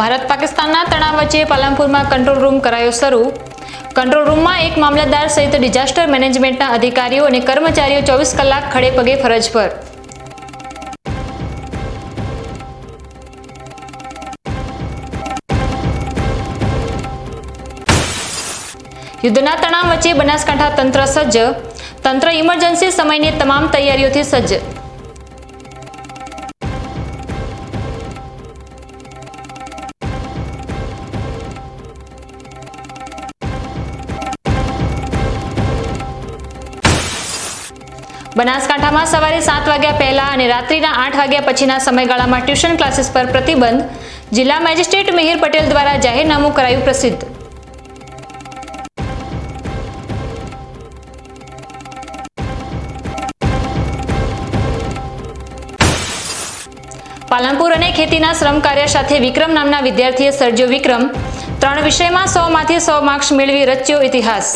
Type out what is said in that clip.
ભારત પાકિસ્તાનના તણાવ વચ્ચે પાલનપુરમાં કંટ્રોલ રૂમ કરાયો શરૂ। કંટ્રોલ રૂમમાં એક મામલતદાર સહિત ડિઝાસ્ટર મેનેજમેન્ટના અધિકારીઓ અને કર્મચારીઓ 24 કલાક ખડે પગે ફરજ પર। યુદ્ધના તણાવ વચ્ચે બનાસકાંઠા તંત્ર સજ્જ, તંત્ર ઇમરજન્સી સમયની તમામ તૈયારીઓથી સજ્જ। બનાસકાંઠામાં સવારે 7 વાગ્યા પહેલા અને રાત્રિના 8 વાગ્યા પછીના સમયગાળામાં ટ્યુશન ક્લાસીસ પર પ્રતિબંધ, જિલ્લા મેજિસ્ટ્રેટ મિહિર પટેલ દ્વારા જાહેરનામું કરાયું પ્રસિદ્ધ। પાલનપુર અને ખેતીના શ્રમ કાર્ય સાથે વિક્રમ નામના વિદ્યાર્થીએ સર્જ્યો વિક્રમ। 3 વિષયમાં 100 માંથી 100 માર્ક્સ મેળવી રચ્યો ઇતિહાસ।